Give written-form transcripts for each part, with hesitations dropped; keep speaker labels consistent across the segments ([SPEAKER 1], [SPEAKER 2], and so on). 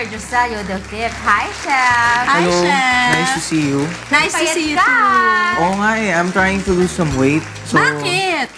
[SPEAKER 1] Sir Joselio Delcip. Hi, Chef!
[SPEAKER 2] Hi,
[SPEAKER 3] Hello,
[SPEAKER 2] Chef!
[SPEAKER 3] nice to see you.
[SPEAKER 2] Nice to see you
[SPEAKER 1] Payat ka.
[SPEAKER 2] too.
[SPEAKER 3] Oo nga eh, I'm trying to lose some weight. So,
[SPEAKER 2] Bakit?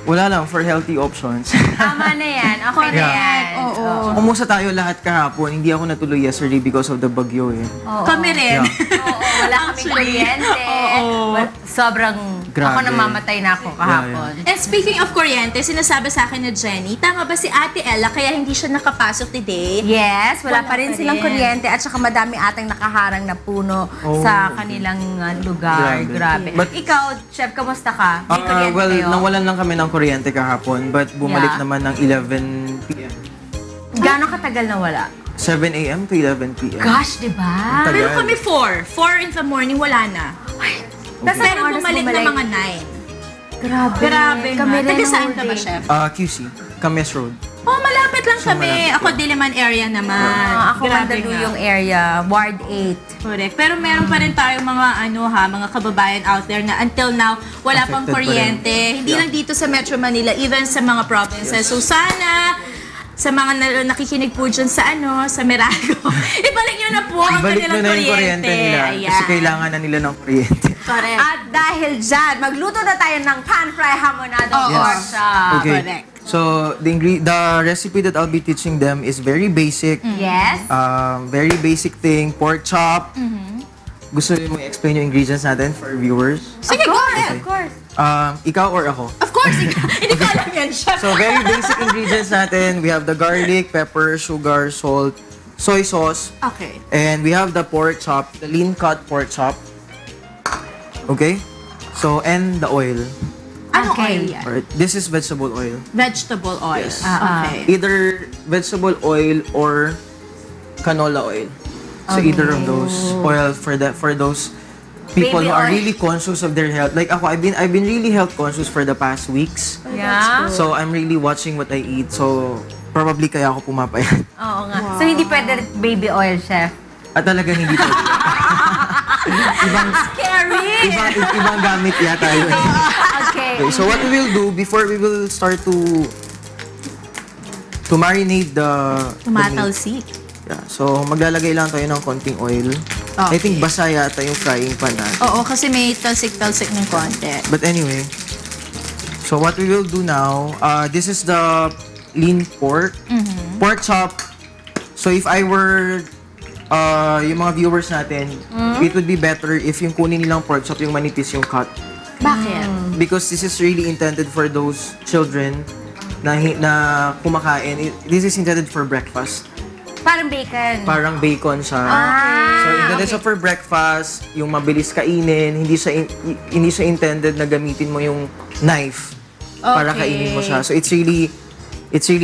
[SPEAKER 3] wala lang, for healthy options.
[SPEAKER 1] Tama na yan. Okay na
[SPEAKER 2] Correct.
[SPEAKER 1] yan.
[SPEAKER 2] Oo.
[SPEAKER 3] Kumusta tayo lahat kahapon? Hindi ako natuloy yesterday because of the bagyo eh.
[SPEAKER 1] Oo.
[SPEAKER 2] Kami rin.
[SPEAKER 3] Yeah.
[SPEAKER 1] Oo, wala kaming
[SPEAKER 2] Actually,
[SPEAKER 1] kuryente.
[SPEAKER 2] oo.
[SPEAKER 1] Sobrang,
[SPEAKER 3] Grabe.
[SPEAKER 1] ako namamatay na ako kahapon.
[SPEAKER 2] And speaking of kuryente, sinasabi sa akin ni Jenny, tama ba si Ate Ella kaya hindi siya nakapasok today?
[SPEAKER 1] Yes, wala pa
[SPEAKER 2] Wala
[SPEAKER 1] rin
[SPEAKER 2] pa
[SPEAKER 1] silang
[SPEAKER 2] rin.
[SPEAKER 1] kuryente at saka madami atang nakaharang na puno
[SPEAKER 3] Oh,
[SPEAKER 1] sa
[SPEAKER 3] okay.
[SPEAKER 1] kanilang lugar.
[SPEAKER 3] Grabe.
[SPEAKER 1] Grabe.
[SPEAKER 3] But-
[SPEAKER 1] Ikaw, Chef, kamusta ka? May kuryente
[SPEAKER 3] Well,
[SPEAKER 1] kayo?
[SPEAKER 3] nawalan lang kami ng kuryente kahapon, but bumalik
[SPEAKER 1] Yeah.
[SPEAKER 3] naman ng 11 p.m.
[SPEAKER 1] Gano'ng katagal na wala?
[SPEAKER 3] 7 a.m. to 11 p.m.
[SPEAKER 1] Gosh, di ba?
[SPEAKER 3] Tagal.
[SPEAKER 2] Pero kami 4. 4 in the morning, wala na.
[SPEAKER 1] Tas
[SPEAKER 2] Pero
[SPEAKER 1] anong oras
[SPEAKER 2] bumalik na mga 9.
[SPEAKER 1] Grabe.
[SPEAKER 2] Grabe
[SPEAKER 1] Kami
[SPEAKER 2] nga.
[SPEAKER 1] rin
[SPEAKER 2] Taga
[SPEAKER 1] ang
[SPEAKER 2] saan ka ba,
[SPEAKER 1] huli.
[SPEAKER 2] Chef?
[SPEAKER 3] QC, Cames Road.
[SPEAKER 2] Oh, malapit lang
[SPEAKER 3] So,
[SPEAKER 2] kami.
[SPEAKER 3] malapit
[SPEAKER 2] Ako,
[SPEAKER 3] lang.
[SPEAKER 2] Diliman area naman.
[SPEAKER 1] Ako Mandaluyong area, Ward 8.
[SPEAKER 2] Correct. Pero meron pa rin tayong mga kababayan out there na until now, wala pang
[SPEAKER 3] Affected pa rin.
[SPEAKER 2] kuryente. Hindi
[SPEAKER 3] Yeah.
[SPEAKER 2] lang dito sa Metro Manila, even sa mga provinces. So sana, sa mga nakikinig po dyan sa sa Meralco, ibalik nyo na po ang
[SPEAKER 3] Ibalik
[SPEAKER 2] kanilang
[SPEAKER 3] na yung kuryente nila.
[SPEAKER 2] Ayan.
[SPEAKER 3] Kasi kailangan na nila ng kuryente.
[SPEAKER 2] Correct.
[SPEAKER 1] At dahil dyan, magluto na tayo ng pan-fry hamonado
[SPEAKER 2] Oo.
[SPEAKER 1] workshop.
[SPEAKER 3] Okay.
[SPEAKER 2] correct.
[SPEAKER 3] So, the recipe that I'll be teaching them is very basic.
[SPEAKER 1] Yes.
[SPEAKER 3] Very basic thing, pork chop. Gusto mo i-explain yung ingredients natin for our viewers?
[SPEAKER 2] Sige, go ahead.
[SPEAKER 1] Of course.
[SPEAKER 3] Ikaw or ako?
[SPEAKER 2] Of course, hindi ko alam yan, Chef.
[SPEAKER 3] So, very basic ingredients natin. We have the garlic, pepper, sugar, salt, soy sauce.
[SPEAKER 2] Okay.
[SPEAKER 3] And we have the pork chop, the lean cut pork chop. Okay? So, and the oil.
[SPEAKER 2] Anong
[SPEAKER 1] Okay.
[SPEAKER 2] oil yan?
[SPEAKER 3] Alright, this is vegetable oil.
[SPEAKER 2] Vegetable oil.
[SPEAKER 3] Yes.
[SPEAKER 2] Okay.
[SPEAKER 3] Either vegetable oil or canola oil. So either of those oil for those people
[SPEAKER 1] Baby
[SPEAKER 3] who are
[SPEAKER 1] oil.
[SPEAKER 3] really conscious of their health. Like ako, I've been really health conscious for the past weeks.
[SPEAKER 1] Yeah.
[SPEAKER 3] So I'm really watching what I eat. So probably kaya ako pumapayat.
[SPEAKER 1] Oo nga. So, hindi pwede baby oil, Chef.
[SPEAKER 3] At talagang hindi pwede.
[SPEAKER 2] Scary!
[SPEAKER 3] ibang gamit yata yun.
[SPEAKER 1] Okay.
[SPEAKER 3] Okay, so what we will do before we will start to marinate the meat.
[SPEAKER 2] Tumatalsik.
[SPEAKER 3] Yeah, so maglalagay lang tayo ng konting oil. I think basa yata yung frying pan natin.
[SPEAKER 2] Oo, kasi may talsik-talsik ng konti.
[SPEAKER 3] But anyway, so what we will do now, this is the lean pork. Pork chop. So if I were yung mga viewers natin, it would be better if yung kunin nilang pork chop, yung manipis yung cut.
[SPEAKER 2] Bakit?
[SPEAKER 3] Because this is really intended for those children na kumakain. This is intended for breakfast.
[SPEAKER 1] Parang bacon.
[SPEAKER 3] Parang bacon siya. So, intended siya for breakfast, yung mabilis kainin, hindi siya intended na gamitin mo yung knife para
[SPEAKER 2] Okay.
[SPEAKER 3] kainin mo siya. So, it's really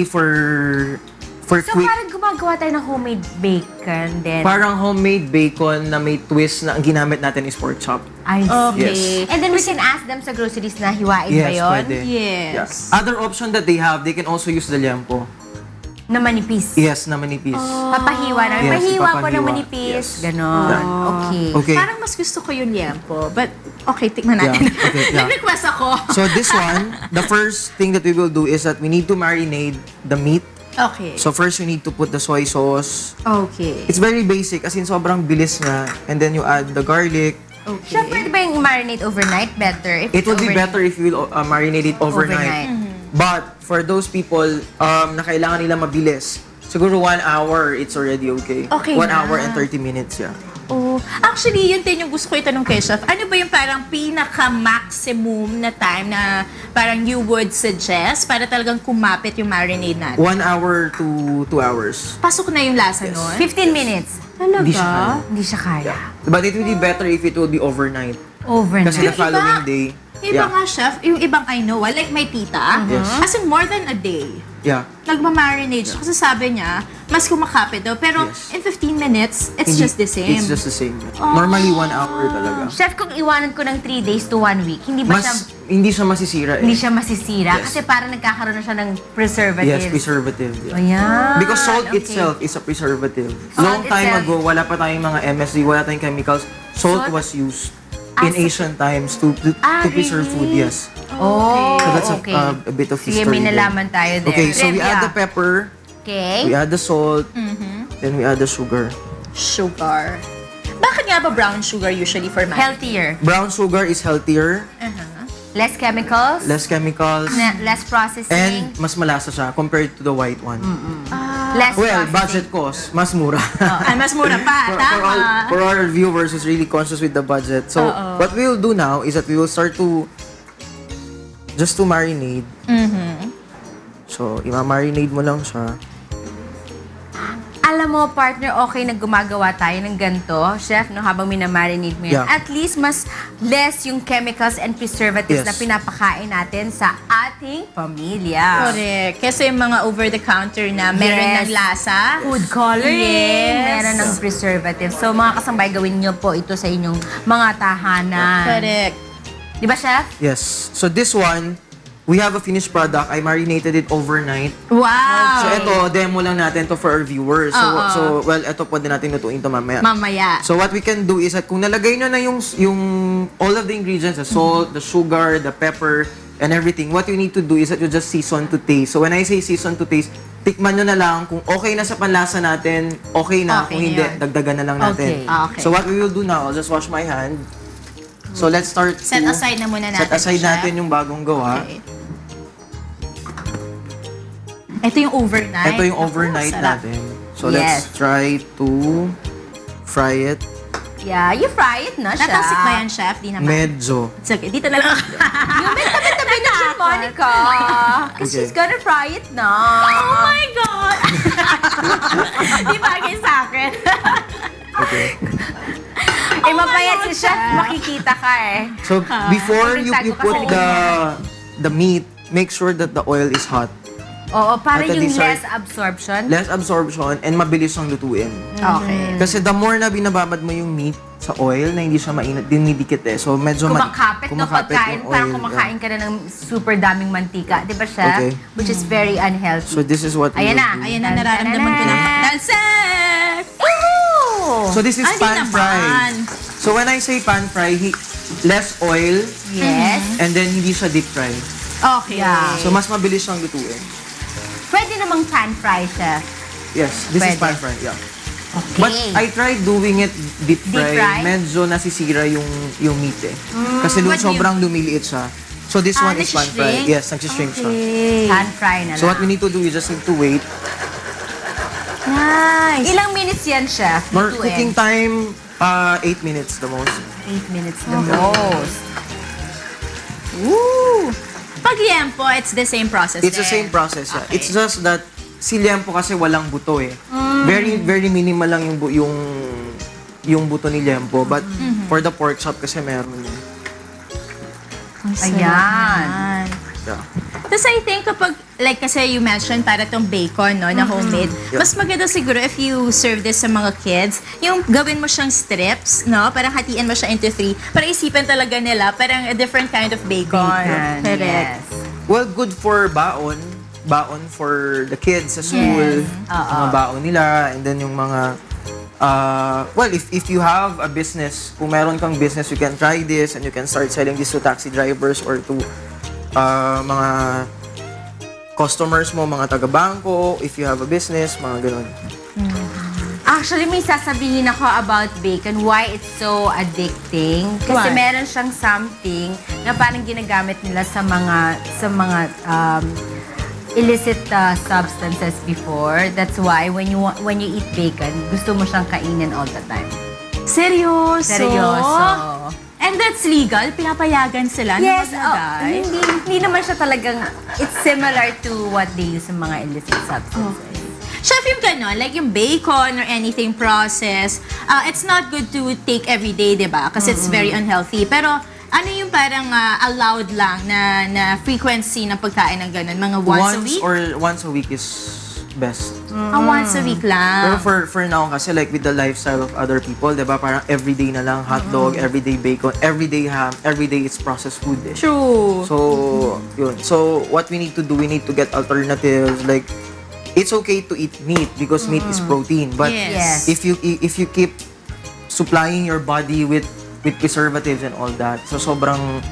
[SPEAKER 3] for
[SPEAKER 1] So,
[SPEAKER 3] quick.
[SPEAKER 1] parang gumagawa tayo ng homemade bacon din.
[SPEAKER 3] Parang homemade bacon na may twist na ang ginamit natin is pork chop.
[SPEAKER 1] I see.
[SPEAKER 2] Okay.
[SPEAKER 3] Yes.
[SPEAKER 1] And then we can ask them sa groceries na hiwain ba
[SPEAKER 3] Yes,
[SPEAKER 1] yun?
[SPEAKER 3] pwede.
[SPEAKER 2] Yes.
[SPEAKER 3] Yeah. Other option that they have, they can also use the liempo.
[SPEAKER 1] Na manipis.
[SPEAKER 3] Yes, na manipis.
[SPEAKER 1] Papahiwa na.
[SPEAKER 3] Yes,
[SPEAKER 1] Pahiwa ko ng
[SPEAKER 3] ipapahiwa.
[SPEAKER 1] manipis.
[SPEAKER 3] Yes.
[SPEAKER 1] Ganon.
[SPEAKER 3] Yeah.
[SPEAKER 1] Okay.
[SPEAKER 3] Okay.
[SPEAKER 2] Parang mas gusto ko yung liempo. But, okay, tikman natin.
[SPEAKER 3] Yeah, okay, yeah.
[SPEAKER 2] Nag-request ako.
[SPEAKER 3] So this one, the first thing that we will do is that we need to marinate the meat.
[SPEAKER 2] Okay.
[SPEAKER 3] So first, you need to put the soy sauce.
[SPEAKER 2] Okay.
[SPEAKER 3] It's very basic, as in sobrang bilis nga. And then you add the garlic.
[SPEAKER 2] Okay.
[SPEAKER 1] Siya, pwede ba yung marinate overnight? Better. If
[SPEAKER 3] It would be
[SPEAKER 1] overnight.
[SPEAKER 3] better if you will marinate it overnight. But for those people na kailangan nila mabilis, siguro 1 hour, it's already okay.
[SPEAKER 2] Okay
[SPEAKER 3] 1
[SPEAKER 2] na.
[SPEAKER 3] hour and 30 minutes, yeah.
[SPEAKER 2] Oh, actually, yun din yung gusto ko itanong kay Chef. Ano ba yung parang pinaka-maximum na time na parang you would suggest para talagang kumapit yung marinade natin?
[SPEAKER 3] 1 hour to 2 hours.
[SPEAKER 2] Pasok na yung lasa nun?
[SPEAKER 1] 15 minutes.
[SPEAKER 3] Hindi siya kaya.
[SPEAKER 1] Hindi siya kaya.
[SPEAKER 3] But it would be better if it would be overnight.
[SPEAKER 1] Overnight.
[SPEAKER 3] Kasi the following day,
[SPEAKER 2] Iba nga, Chef, yung ibang I know, like my tita,
[SPEAKER 3] Yes.
[SPEAKER 2] as in more than a day,
[SPEAKER 3] yeah.
[SPEAKER 2] nagmamarinate siya. Kasi sabi niya, mas kumakapit daw. Pero
[SPEAKER 3] Yes.
[SPEAKER 2] in 15 minutes, it's
[SPEAKER 3] Hindi-
[SPEAKER 2] just the same.
[SPEAKER 3] It's just the same. Normally 1 hour talaga.
[SPEAKER 1] Chef, kung iwanan ko ng 3 days to 1 week, hindi ba siya,
[SPEAKER 3] Hindi siya masisira eh.
[SPEAKER 1] hindi siya masisira?
[SPEAKER 3] Yes.
[SPEAKER 1] Kasi parang nagkakaroon na siya ng preservatives.
[SPEAKER 3] Yes, preservative. Yeah.
[SPEAKER 1] Ayan.
[SPEAKER 3] Because salt
[SPEAKER 1] Okay.
[SPEAKER 3] itself is a preservative.
[SPEAKER 1] Salt
[SPEAKER 3] Long time
[SPEAKER 1] itself.
[SPEAKER 3] ago, wala pa tayong mga MSG, wala tayong chemicals. Salt
[SPEAKER 1] Salt?
[SPEAKER 3] was used
[SPEAKER 1] Ah,
[SPEAKER 3] in ancient times to preserve food,
[SPEAKER 1] really?
[SPEAKER 3] yes.
[SPEAKER 1] Oh,
[SPEAKER 3] So that's
[SPEAKER 1] okay.
[SPEAKER 3] a bit of
[SPEAKER 1] Sige,
[SPEAKER 3] history
[SPEAKER 1] may
[SPEAKER 3] there.
[SPEAKER 1] nalaman tayo there.
[SPEAKER 3] Okay, so we
[SPEAKER 1] Trivia.
[SPEAKER 3] add the pepper,
[SPEAKER 1] Okay.
[SPEAKER 3] we add the salt, Then we add the sugar.
[SPEAKER 2] Sugar. Bakit nga ba brown sugar usually for man?
[SPEAKER 1] Healthier.
[SPEAKER 3] Brown sugar is healthier,
[SPEAKER 1] Less chemicals.
[SPEAKER 3] less chemicals,
[SPEAKER 1] Less processing.
[SPEAKER 3] and mas malasa siya compared to the white one.
[SPEAKER 1] Less
[SPEAKER 3] Well,
[SPEAKER 1] processing.
[SPEAKER 3] budget cost, mas mura.
[SPEAKER 2] Ay, mas mura pa. Tama.
[SPEAKER 3] For our viewers who's really conscious with the budget. So, what we will do now is that we will start to just to marinate. So, ima-marinate mo lang siya.
[SPEAKER 1] Alam mo, partner, okay na gumagawa tayo ng ganito, chef, no, habang minamarinate mo yan.
[SPEAKER 3] Yeah.
[SPEAKER 1] At least, mas less yung chemicals and preservatives
[SPEAKER 3] Yes.
[SPEAKER 1] na pinapakain natin sa ating pamilya.
[SPEAKER 2] Correct. Kasi yung mga over-the-counter na meron
[SPEAKER 1] Yes.
[SPEAKER 2] ng lasa.
[SPEAKER 1] Food coloring,
[SPEAKER 2] Yes.
[SPEAKER 1] meron ng preservatives. So, mga kasambay, gawin niyo po ito sa inyong mga tahanan.
[SPEAKER 2] Correct.
[SPEAKER 1] Di ba, chef?
[SPEAKER 3] Yes. So, this one, we have a finished product. I marinated it overnight.
[SPEAKER 2] Wow!
[SPEAKER 3] So, ito, demo lang natin to for our viewers. So, well, ito pwede natin lutuin to mamaya.
[SPEAKER 2] Mamaya.
[SPEAKER 3] So, what we can do is that kung nalagay nyo na yung all of the ingredients, the salt, the sugar, the pepper, and everything, what you need to do is that you just season to taste. So, when I say season to taste, tikman nyo na lang kung okay na sa panlasa natin, okay na.
[SPEAKER 2] Okay
[SPEAKER 3] Kung
[SPEAKER 2] na
[SPEAKER 3] hindi,
[SPEAKER 2] yun.
[SPEAKER 3] dagdagan na lang natin.
[SPEAKER 1] Okay.
[SPEAKER 2] Okay.
[SPEAKER 3] So, what we will do now, I'll just wash my hand. So, let's start
[SPEAKER 2] Set
[SPEAKER 3] to
[SPEAKER 2] aside na muna natin.
[SPEAKER 3] set aside
[SPEAKER 2] chef.
[SPEAKER 3] natin yung bagong gawa.
[SPEAKER 2] Okay. Ito yung overnight.
[SPEAKER 3] Ito yung overnight
[SPEAKER 2] Sarap.
[SPEAKER 3] natin. So,
[SPEAKER 1] Yes.
[SPEAKER 3] let's try to fry it.
[SPEAKER 1] Yeah, you fry it na siya.
[SPEAKER 2] Natasik ba yan, chef? Di naman.
[SPEAKER 3] Medyo.
[SPEAKER 2] It's okay. Dito na lang.
[SPEAKER 1] Yung may tabi-tabi na si Monica. Because
[SPEAKER 3] Okay.
[SPEAKER 1] she's gonna fry it na.
[SPEAKER 2] Oh my God! Di bagay sa akin.
[SPEAKER 3] Okay.
[SPEAKER 1] Eh, mapayat si chef. Makikita ka eh.
[SPEAKER 3] So, before you
[SPEAKER 1] Favorite
[SPEAKER 3] put
[SPEAKER 1] tago kasi
[SPEAKER 3] the meat, make sure that the oil is hot.
[SPEAKER 1] Oo, para
[SPEAKER 3] At
[SPEAKER 1] yung
[SPEAKER 3] least
[SPEAKER 1] less absorption.
[SPEAKER 3] Less absorption and mabilis siyang lutuin.
[SPEAKER 2] Okay.
[SPEAKER 3] Kasi the more na binababad mo yung meat sa oil na hindi siya mainit, dinidikit eh. So, medyo
[SPEAKER 1] Kumakapit no
[SPEAKER 3] yung
[SPEAKER 1] pagkain. Parang
[SPEAKER 3] oil.
[SPEAKER 1] kumakain ka na ng super daming mantika. Di ba siya?
[SPEAKER 3] Okay.
[SPEAKER 1] Which is very unhealthy.
[SPEAKER 3] So, this is what we
[SPEAKER 1] Ayan
[SPEAKER 3] will
[SPEAKER 1] na.
[SPEAKER 3] do.
[SPEAKER 2] Ayan na, nararamdaman ko na. Talsek!
[SPEAKER 1] Woohoo!
[SPEAKER 3] So, this is
[SPEAKER 2] Ay, di
[SPEAKER 3] pan fry.
[SPEAKER 2] naman.
[SPEAKER 3] So, when I say pan fry, less oil
[SPEAKER 1] Yes.
[SPEAKER 3] and then hindi siya deep fry.
[SPEAKER 2] Okay.
[SPEAKER 1] Yeah.
[SPEAKER 3] So, mas mabilis siyang lutuin.
[SPEAKER 1] Pwede namang pan fry siya.
[SPEAKER 3] Yes, this is
[SPEAKER 1] Pwede.
[SPEAKER 3] pan fry. Yeah.
[SPEAKER 1] Okay.
[SPEAKER 3] But I tried doing it deep fry.
[SPEAKER 1] fry?
[SPEAKER 3] Medyo nasisira yung meat eh. Kasi
[SPEAKER 2] what do you-
[SPEAKER 3] sobrang lumiliit siya. So this one is pan fry.
[SPEAKER 2] nagsishrink?
[SPEAKER 3] Yes, nagsishrink siya.
[SPEAKER 1] Pan fry na lang.
[SPEAKER 3] So what we need to do is just need to wait.
[SPEAKER 2] Nice.
[SPEAKER 1] Ilang minutes yan, chef?
[SPEAKER 3] More
[SPEAKER 1] Lutuin?
[SPEAKER 3] cooking time, 8 minutes the most.
[SPEAKER 1] 8 minutes the most.
[SPEAKER 2] Woo! Pag liempo, it's the same process
[SPEAKER 3] It's the
[SPEAKER 2] din.
[SPEAKER 3] same process. Yeah.
[SPEAKER 2] Okay.
[SPEAKER 3] It's just that si liempo kasi walang buto eh. Very very minimal lang yung buto ni liempo. But for the pork chop kasi meron eh.
[SPEAKER 1] Ayan.
[SPEAKER 3] Yeah.
[SPEAKER 2] Tapos I think kapag, like kasi you mentioned para tong bacon, no, na homemade,
[SPEAKER 3] Yeah.
[SPEAKER 2] mas maganda siguro if you serve this sa mga kids, yung gawin mo siyang strips, no, parang hatiin mo siya into 3, para isipan talaga nila, parang a different kind of bacon. Correct.
[SPEAKER 1] Yes.
[SPEAKER 3] Well, good for baon. Baon for the kids sa school.
[SPEAKER 1] Yes.
[SPEAKER 3] Mga baon nila. And then yung mga... well, if you have a business, kung meron kang business, you can try this and you can start selling this to taxi drivers or to mga customers mo, mga taga-bangko, if you have a business, mga ganun.
[SPEAKER 1] Actually, may sasabihin ako about bacon, why it's so addicting. Kasi
[SPEAKER 2] Why?
[SPEAKER 1] meron siyang something na parang ginagamit nila sa mga illicit substances before. That's why when you eat bacon, gusto mo siyang kainin all the time.
[SPEAKER 2] Seryoso?
[SPEAKER 1] Seryoso.
[SPEAKER 2] And that's legal? Pinapayagan sila?
[SPEAKER 1] Yes,
[SPEAKER 2] na maglagay?
[SPEAKER 1] hindi naman siya talagang, it's similar to what they use sa mga illicit substances.
[SPEAKER 2] Chef, yung gano'n, like yung bacon or anything processed, it's not good to take every day, di ba? Kasi it's very unhealthy. Pero ano yung parang allowed lang na frequency ng pagkain ng gano'n? Mga once a week?
[SPEAKER 3] Or once a week is best.
[SPEAKER 2] Once a week lang.
[SPEAKER 3] Pero for now kasi like with the lifestyle of other people, 'di ba? Parang everyday na lang hotdog, everyday bacon, everyday ham, everyday it's processed food eh.
[SPEAKER 2] True.
[SPEAKER 3] So, yun. So, what we need to do, we need to get alternatives like it's okay to eat meat because meat is protein, but
[SPEAKER 2] Yes.
[SPEAKER 3] if you keep supplying your body with preservatives and all that, so sobrang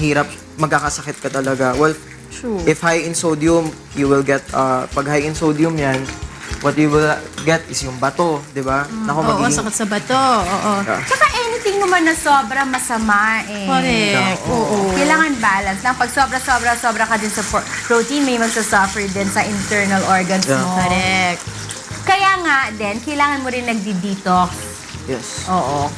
[SPEAKER 3] hirap, magkakasakit ka talaga. Well,
[SPEAKER 2] True.
[SPEAKER 3] if high in sodium, you will get, pag high in sodium yan, what you will get is yung bato, di ba? Naku,
[SPEAKER 2] Oo, sakit sa bato. Oo.
[SPEAKER 1] Tsaka anything naman na sobra masama eh.
[SPEAKER 2] Correct. Oo.
[SPEAKER 1] Kailangan balance lang. Pag sobra ka din sa protein, may magsasuffer din sa internal organs
[SPEAKER 3] Yeah.
[SPEAKER 1] mo.
[SPEAKER 2] Correct.
[SPEAKER 1] Kaya nga din, kailangan mo rin nagdi-detox.
[SPEAKER 3] Yes.
[SPEAKER 1] Oo.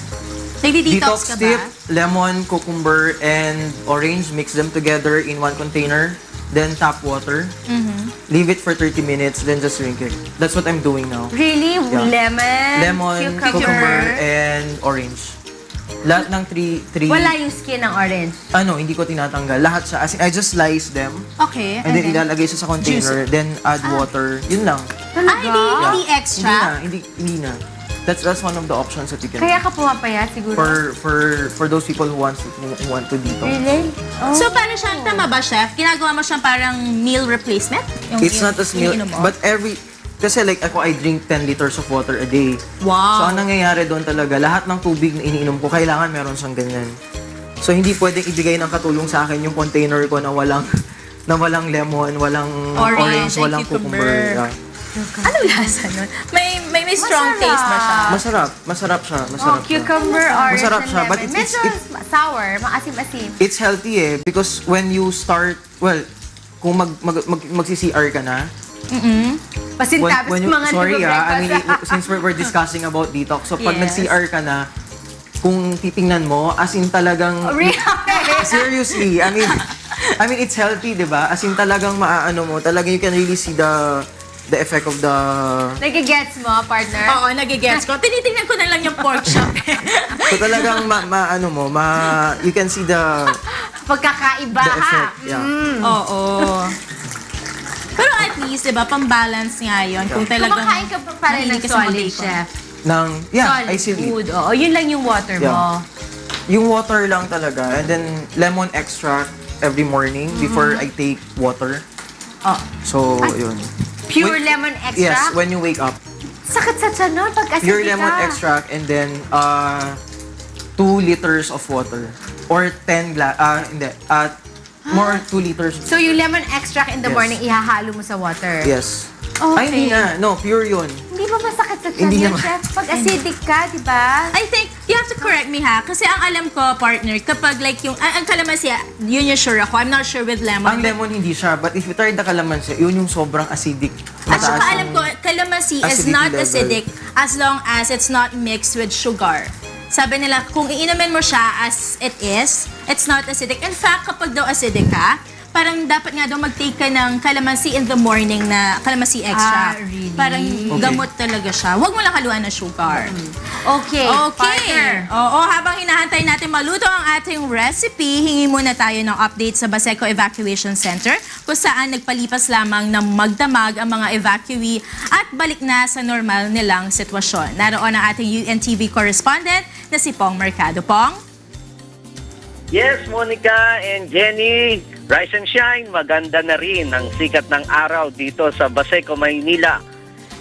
[SPEAKER 2] Nagdi-detox ka ba?
[SPEAKER 3] tip, lemon, cucumber, and orange. Mix them together in one container. Then tap water. Leave it for 30 minutes, then just drink it. That's what I'm doing now.
[SPEAKER 1] Really?
[SPEAKER 3] Yeah.
[SPEAKER 1] Lemon,
[SPEAKER 3] Cucumber, and orange. Lahat ng three.
[SPEAKER 1] Wala yung skin ng orange.
[SPEAKER 3] Hindi ko tinatanggal. Lahat siya. As in, I just slice them.
[SPEAKER 2] Okay.
[SPEAKER 3] And then ilalagay siya sa container. Then add water. Yun lang.
[SPEAKER 1] Talaga?
[SPEAKER 2] Hindi extra?
[SPEAKER 3] Hindi na. That's one of the options that you can
[SPEAKER 1] Kaya
[SPEAKER 3] do.
[SPEAKER 1] ka pumapayat siguro?
[SPEAKER 3] For those people who want to detox.
[SPEAKER 1] Really? Oh.
[SPEAKER 2] So, paano siya? Tama ba, chef? Ginagawa mo siyang parang meal replacement?
[SPEAKER 3] It's not as meal,
[SPEAKER 2] iniinom mo?
[SPEAKER 3] but kasi like ako, I drink 10 liters of water a day.
[SPEAKER 2] Wow.
[SPEAKER 3] So, ang nangyayari doon talaga, lahat ng tubig na iniinom ko, kailangan meron siyang ganyan. So, hindi pwedeng ibigay ng katulong sa akin yung container ko na walang lemon, walang orange,
[SPEAKER 2] and
[SPEAKER 3] walang
[SPEAKER 2] cucumber.
[SPEAKER 3] cucumber. Yeah.
[SPEAKER 2] Ano lasa nun? May strong
[SPEAKER 1] Masarap.
[SPEAKER 2] taste ba siya?
[SPEAKER 3] Masarap siya.
[SPEAKER 1] Cucumber, orange,
[SPEAKER 3] Masarap
[SPEAKER 1] and
[SPEAKER 3] siya,
[SPEAKER 1] lemon.
[SPEAKER 3] but
[SPEAKER 1] Medyo sour, maasim-asim.
[SPEAKER 3] It's healthy because when you start, kung magsi-CR ka na,
[SPEAKER 1] Pasintabis mga
[SPEAKER 3] sorry I mean,
[SPEAKER 1] nagbabreakfast.
[SPEAKER 3] since we're discussing about detox, so pag
[SPEAKER 2] Yes.
[SPEAKER 3] nag-CR ka na, kung titingnan mo, as in talagang, seriously, I mean, it's healthy, di ba? As in talagang maaano mo, talagang you can really see the effect of the...
[SPEAKER 1] Nagigets mo, partner?
[SPEAKER 2] Oo, nagigets ko. Tinitingnan ko na lang yung pork chop.
[SPEAKER 3] So talagang you can see the
[SPEAKER 1] Pagkakaiba, ha?
[SPEAKER 3] effect. Yeah.
[SPEAKER 2] Oo. Pero at least, di ba, pang-balance nga yun. Kung talagang
[SPEAKER 1] Kumakain ka pa rin ng
[SPEAKER 2] mahilig ka sa mga
[SPEAKER 1] solid,
[SPEAKER 2] bacon.
[SPEAKER 1] chef.
[SPEAKER 3] I
[SPEAKER 1] Solid
[SPEAKER 3] still eat.
[SPEAKER 1] food. Oo, yun lang yung water mo.
[SPEAKER 3] Yeah. Yung water lang talaga. And then lemon extract every morning before I take water.
[SPEAKER 1] Oh.
[SPEAKER 3] So, yun.
[SPEAKER 1] Pure lemon extract?
[SPEAKER 3] Yes, when you wake up.
[SPEAKER 1] Sakit sa tiyan nun pag acidic
[SPEAKER 3] Pure lemon extract and then 2 liters of water. Or 10 more 2 liters.
[SPEAKER 1] So yung lemon extract in the
[SPEAKER 3] Yes.
[SPEAKER 1] morning, ihahalo mo sa water?
[SPEAKER 3] Yes.
[SPEAKER 1] Okay.
[SPEAKER 3] Ay, hindi na. No, pure yun.
[SPEAKER 1] Hindi ba masakit sa tiyan
[SPEAKER 3] Hindi
[SPEAKER 1] yun,
[SPEAKER 3] naman.
[SPEAKER 1] chef? Pag acidic ka, di ba?
[SPEAKER 2] I think, you have to correct me ha. Kasi ang alam ko, partner, kapag like yung, ang kalamansi, yun yung sure ako. I'm not sure with lemon.
[SPEAKER 3] Ang lemon hindi siya, but if you try the calamansi, yun yung sobrang acidic.
[SPEAKER 2] At saka
[SPEAKER 3] Mataas
[SPEAKER 2] alam
[SPEAKER 3] yung
[SPEAKER 2] ko, calamansi is
[SPEAKER 3] acidity
[SPEAKER 2] not
[SPEAKER 3] level.
[SPEAKER 2] acidic as long as it's not mixed with sugar. Sabi nila, kung iinumin mo siya as it is, it's not acidic. In fact, kapag daw acidic ka, parang dapat nga daw mag-take ka ng calamansi in the morning na calamansi extra.
[SPEAKER 1] Really?
[SPEAKER 2] Parang
[SPEAKER 3] Okay.
[SPEAKER 2] gamot talaga siya. Huwag mo lang haluan ng sugar.
[SPEAKER 1] Okay, partner.
[SPEAKER 2] Oo, habang hinahantay natin maluto ang ating recipe, hingi muna tayo ng update sa Baseco Evacuation Center kung saan nagpalipas lamang ng magdamag ang mga evacuee at balik na sa normal nilang sitwasyon. Naroon ang ating UNTV correspondent na si Pong Mercado. Pong?
[SPEAKER 4] Yes, Monica and Jenny, rise and shine, maganda na rin ang sikat ng araw dito sa Baseco, Maynila.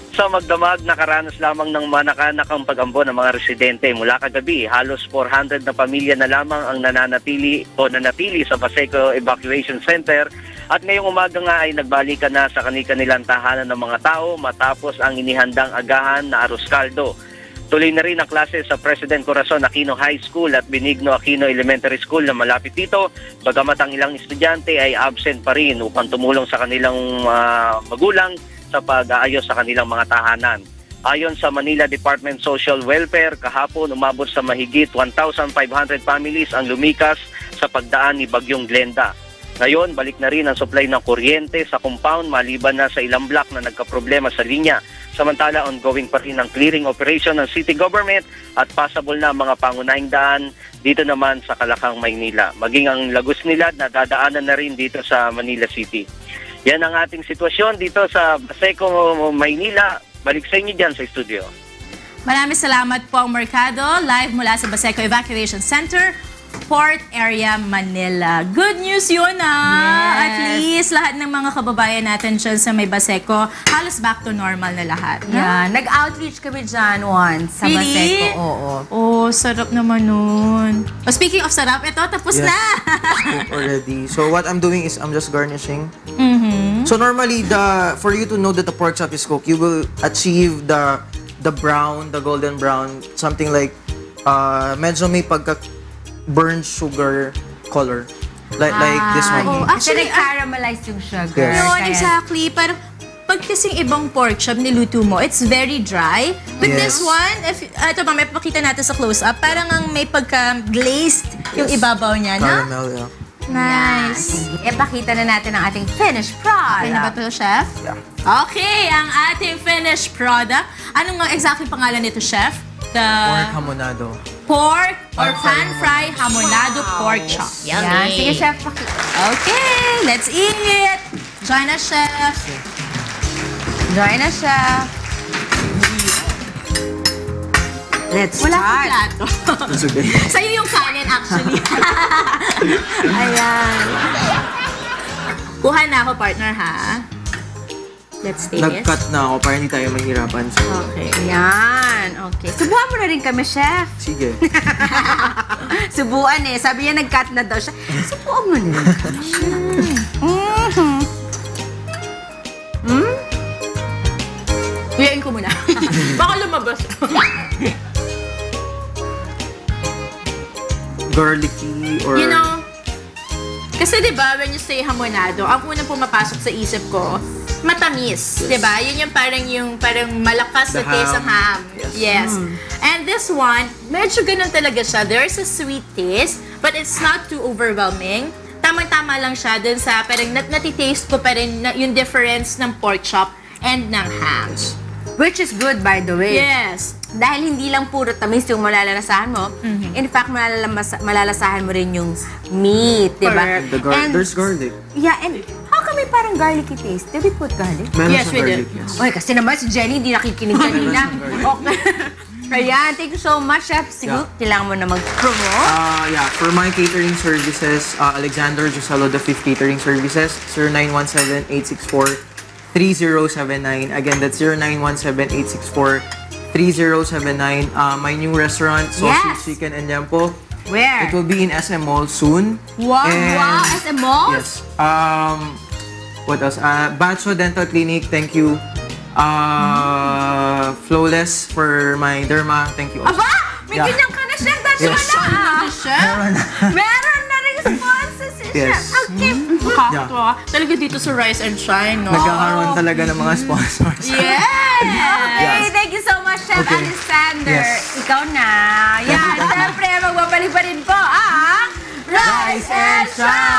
[SPEAKER 4] Sa magdamag, nakaranas lamang ng manakanakang pag-ambo ng mga residente. Mula kagabi, halos 400 na pamilya na lamang ang nanatili sa Baseco Evacuation Center. At ngayong umaga nga ay nagbalikan na sa kanilang tahanan ng mga tao matapos ang inihandang agahan na arroz caldo. Tuloy na rin ang klase sa President Corazon Aquino High School at Benigno Aquino Elementary School na malapit dito, bagamat ang ilang estudyante ay absent pa rin upang tumulong sa kanilang magulang sa pag-aayos sa kanilang mga tahanan. Ayon sa Manila Department Social Welfare, kahapon umabot sa mahigit 1,500 families ang lumikas sa pagdaan ni Bagyong Glenda. Ngayon, balik na rin ang supply ng kuryente sa compound maliban na sa ilang block na nagkaproblema sa linya. Samantala, ongoing pa rin ang clearing operation ng city government at possible na mga pangunahing daan dito naman sa Kalakang, Maynila. Maging ang Lagos Nilad na dadaanan na rin dito sa Manila City. Yan ang ating sitwasyon dito sa Baseco, Maynila. Balik sa inyo dyan sa studio.
[SPEAKER 2] Maraming salamat po, Mercado. Live mula sa Baseco Evacuation Center, Port Area, Manila. Good news yun
[SPEAKER 1] Yes.
[SPEAKER 2] At least lahat ng mga kababayan natin dyan sa may Baseco, halos back to normal na lahat.
[SPEAKER 1] Yeah, nag-outreach kami dyan once sa
[SPEAKER 2] Really?
[SPEAKER 1] Baseco. Oo.
[SPEAKER 2] Oh, sarap naman nun. Oh, speaking of sarap, ito tapos
[SPEAKER 3] Yes.
[SPEAKER 2] na.
[SPEAKER 3] Cook already. So what I'm doing is I'm just garnishing.
[SPEAKER 2] Mhm.
[SPEAKER 3] So normally, for you to know that the pork chop is cooked, you will achieve the brown, the golden brown, something like medyo may pagka-burnt sugar color. Like this one.
[SPEAKER 2] Oh,
[SPEAKER 1] Kasi
[SPEAKER 2] actually,
[SPEAKER 1] nag-caramelize yung sugar.
[SPEAKER 3] Yes.
[SPEAKER 2] Yun,
[SPEAKER 1] Kaya-
[SPEAKER 2] exactly. Parang pag kasing ibang pork chop niluto mo, it's very dry. But this
[SPEAKER 3] Yes.
[SPEAKER 2] one, ito ba, may pakita natin sa close-up, parang ang may pagka-glazed yung ibabaw niya, na?
[SPEAKER 3] Caramel, yeah.
[SPEAKER 2] Nice.
[SPEAKER 1] Ipakita na natin ang ating finished product.
[SPEAKER 2] Okay na ba ito, Chef?
[SPEAKER 3] Yeah.
[SPEAKER 2] Okay, ang ating finished product. Ano nga exactly pangalan nito, Chef? The
[SPEAKER 3] Pork hamonado.
[SPEAKER 2] pork or pan-fry hamonado pork chop.
[SPEAKER 1] Yan. Sige, Chef.
[SPEAKER 2] Okay, let's eat. Join us, Chef.
[SPEAKER 1] Join na siya. Let's
[SPEAKER 2] Wala
[SPEAKER 1] start.
[SPEAKER 2] akong plato.
[SPEAKER 3] It's okay.
[SPEAKER 2] Sa'yo yung kanin, actually.
[SPEAKER 1] Ayan.
[SPEAKER 2] Kuha na ako, partner, ha? Let's taste.
[SPEAKER 3] Nag-cut na ako para hindi tayo mahirapan. So,
[SPEAKER 2] Okay.
[SPEAKER 1] Ayan. Okay. Subuhan mo na rin kami, Chef.
[SPEAKER 3] sige.
[SPEAKER 1] Subuan eh. Sabi niya nag-cut na daw siya. Subuhan mo na rin kami.
[SPEAKER 2] Uyain ko muna. Baka lumabas.
[SPEAKER 3] Garlicky or...
[SPEAKER 2] You know, kasi di ba when you say hamonado, ang unang pumapasok sa isip ko, matamis, di ba? Yun yung parang malakas
[SPEAKER 3] The
[SPEAKER 2] na taste ng ham.
[SPEAKER 3] ham.
[SPEAKER 2] Yes. And this one, medyo ganun talaga siya. There's a sweet taste, but it's not too overwhelming. Tamang-tama lang siya dun sa parang natitaste ko pa rin yung difference ng pork chop and ng ham.
[SPEAKER 1] Which is good, by the way.
[SPEAKER 2] Yes.
[SPEAKER 1] Dahil hindi lang puro tamis yung malalasahan mo. In fact, malalasahan mo rin yung meat, di ba?
[SPEAKER 2] Correct.
[SPEAKER 3] There's garlic.
[SPEAKER 1] Yeah, and how come may parang garlicky taste? Did we put garlic?
[SPEAKER 3] Meron
[SPEAKER 2] Yes,
[SPEAKER 3] siyang
[SPEAKER 2] we
[SPEAKER 3] garlic,
[SPEAKER 2] did.
[SPEAKER 3] yes.
[SPEAKER 1] Oy, kasi naman si Jenny hindi nakikinig kanina. Okay. Kaya, thank you so much, Chef. Siguro, kailangan mo na mag-promote.
[SPEAKER 3] Yeah, for my catering services, Alexander Joselo the 5th Catering Services, 0917-864-3079. Again, that's 0917-864-3079. My new restaurant, Sausage
[SPEAKER 1] Yes.
[SPEAKER 3] Chicken and Yampo.
[SPEAKER 1] Where?
[SPEAKER 3] It will be in SM Mall soon.
[SPEAKER 1] Wow,
[SPEAKER 3] And-
[SPEAKER 1] wow, SM Malls?
[SPEAKER 3] Yes. What else? Bacho Dental Clinic, thank you. Flawless for my derma, thank you also.
[SPEAKER 1] Aba! May
[SPEAKER 3] Yeah.
[SPEAKER 1] ganyan ka na, Chef. That's
[SPEAKER 3] Yes.
[SPEAKER 1] wala.
[SPEAKER 2] Chef?
[SPEAKER 1] Meron na rin sponsors si
[SPEAKER 3] Yes.
[SPEAKER 1] Chef. Okay.
[SPEAKER 2] Nakakatawa. Talaga dito sa Rise and Shine, no?
[SPEAKER 3] Nagkakaroon talaga ng mga sponsors.
[SPEAKER 2] Yes!
[SPEAKER 1] Okay,
[SPEAKER 3] Yes.
[SPEAKER 1] thank you so much, Chef
[SPEAKER 3] Okay.
[SPEAKER 1] Alexander.
[SPEAKER 3] Yes.
[SPEAKER 1] Ikaw na. Yan, syempre, magbabalik pa rin po ang Rise and Shine!